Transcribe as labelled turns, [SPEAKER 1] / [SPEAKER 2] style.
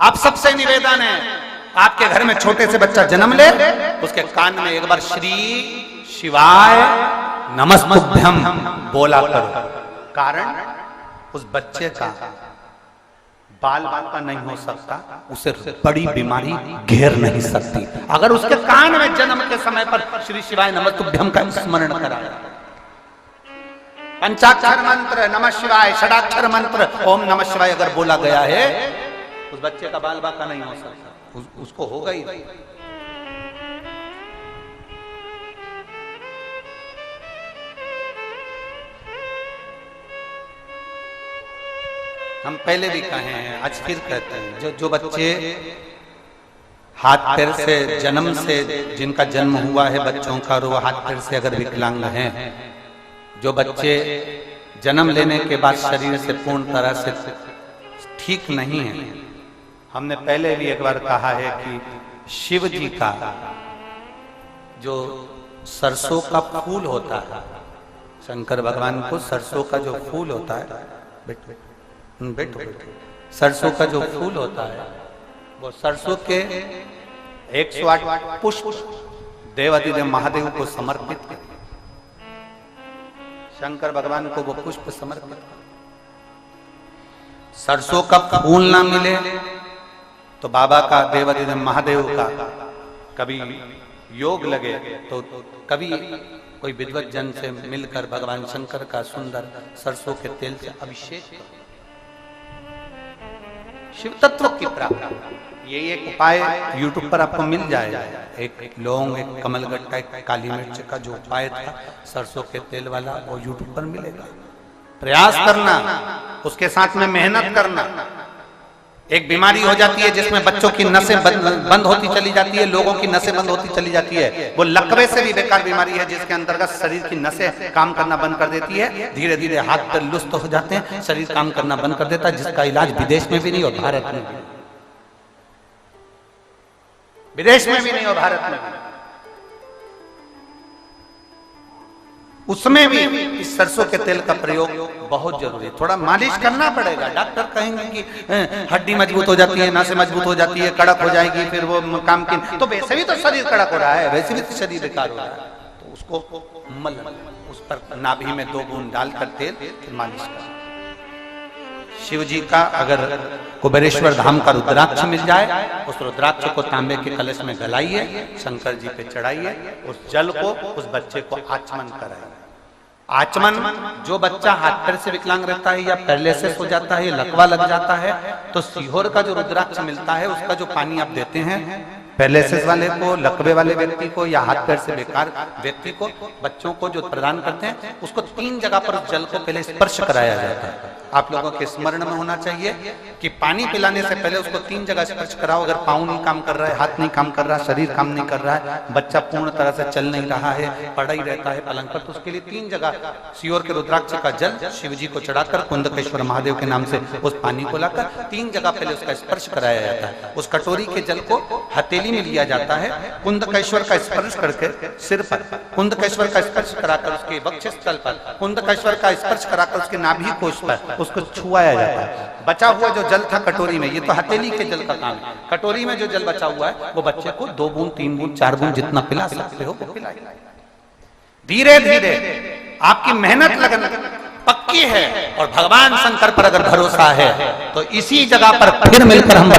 [SPEAKER 1] आप सबसे निवेदन है, आपके घर में छोटे से बच्चा जन्म ले, उसके कान में एक बार श्री शिवाय नमस्तुभ्यम बोला करो। कारण उस बच्चे का बाल बाका नहीं हो सकता, उसे बड़ी बीमारी घेर नहीं सकती अगर उसके कान में जन्म के समय पर श्री शिवाय नमस्तुभ्यम का स्मरण करा। पंचाक्षर मंत्र नमः शिवाय, षडाक्षर मंत्र ओम नमः शिवाय अगर बोला गया है, उस बच्चे का बाल बाका नहीं हो सकता, उसको होगा ही। हम पहले भी कहे हैं, आज फिर कहते हैं, जो बच्चे हाथ पैर से जन्म से जिनका जन्म हुआ है बच्चों का, और वो हाथ पैर से अगर विकलांग हैं, जो बच्चे जन्म लेने के बाद शरीर से पूर्ण तरह से ठीक नहीं है, हमने पहले भी एक बार कहा है कि शिव जी का जो सरसों का फूल होता है, शंकर भगवान को सरसों का जो फूल होता है, बैठो सरसों का जो फूल होता है, वो सरसों के 108 पुष्प देवादिदेव महादेव को समर्पित कर, शंकर भगवान को वो पुष्प समर्पित कर। सरसों का फूल ना मिले तो बाबा का, देवादिदेव महादेव का कभी योग लगे तो कभी कोई विद्वत जन से मिलकर भगवान शंकर का सुंदर सरसों के तेल से अभिषेक करो। शिव तत्व की प्राप्ति, ये एक उपाय YouTube पर आपको मिल जाएगा। एक लौंग, एक कमलगट्टा, एक काली मिर्च का जो उपाय था सरसों के तेल वाला, वो YouTube पर मिलेगा। प्रयास करना, उसके साथ में मेहनत करना। एक बीमारी हो जाती है जिसमें बच्चों की नसें बंद होती चली जाती है, लोगों की नसें बंद होती चली जाती है, वो लकवे से भी बेकार बीमारी है, जिसके अंतर्गत शरीर की नसें काम करना बंद कर देती है, धीरे धीरे हाथ पैर लुस्त हो जाते हैं, शरीर काम करना बंद कर देता है, जिसका इलाज विदेश में भी नहीं और भारत में भी, विदेश में भी नहीं और भारत में भी, उसमें भी इस सरसों के तेल का प्रयोग बहुत जरूरी है। थोड़ा मालिश करना पड़ेगा, डॉक्टर कहेंगे कि हड्डी मजबूत हो जाती है, नसें मजबूत हो जाती है, कड़क हो जाएगी, फिर वो काम की, तो वैसे भी तो शरीर कड़क हो रहा है, वैसे भी तो शरीर बेकार हो रहा है, तो उसको मल उस पर नाभि में 2 बूंद डालकर तेल फिर मालिश कर। शिव जी का अगर कुबेरेश्वर धाम का रुद्राक्ष मिल जाए, उस रुद्राक्ष को तांबे के कलश में गलाइए, शंकर जी पे चढ़ाइए, उस जल को उस बच्चे को आचमन कराइए। आचमन, जो बच्चा हाथ पैर से विकलांग रहता है या पैरालिसिस हो जाता है, लकवा लग जाता है, तो सीहोर का जो रुद्राक्ष मिलता है, उसका जो पानी आप देते हैं पैरालिसिस वाले को, लकवे वाले व्यक्ति को या हाथ पैर से बेकार व्यक्ति को, बच्चों को जो प्रदान करते हैं, उसको 3 जगह पर उस जल को पहले स्पर्श कराया जाता है। आप लोगों के स्मरण में होना चाहिए कि पानी पिलाने से पहले उसको 3 जगह स्पर्श कराओ। अगर पाँव नहीं काम कर रहा है, हाथ नहीं काम कर रहा है, शरीर काम नहीं कर रहा है, बच्चा पूर्ण तरह से चल नहीं रहा है, पड़ा ही रहता है पलंग पर, तो उसके लिए 3 जगह सीहोर के रुद्राक्ष का जल शिव जी को चढ़ाकर कुंदकेश्वर महादेव के नाम से उस पानी को लाकर 3 जगह पहले उसका स्पर्श कराया जाता है। उस कटोरी के जल को हथेली में लिया जाता है, कुंदकेश्वर का स्पर्श करके सिर पर, कुंदकेश्वर का स्पर्श कराकर उसके वक्षस्थल पर, कुंदकेश्वर का स्पर्श कराकर उसके नाभि कोश पर उसको छुआया जाता है। बचा हुआ जो जल था कटोरी में, ये तो हथेली के जल का काम है, कटोरी में जो जल बचा हुआ है वो बच्चे को 2 बूंद 3 बूंद 4 बूंद जितना पिला सकते हो वो पिलाइए। धीरे धीरे आपकी मेहनत लगन पक्की है और भगवान शंकर पर अगर भरोसा है तो इसी जगह पर फिर मिलकर हम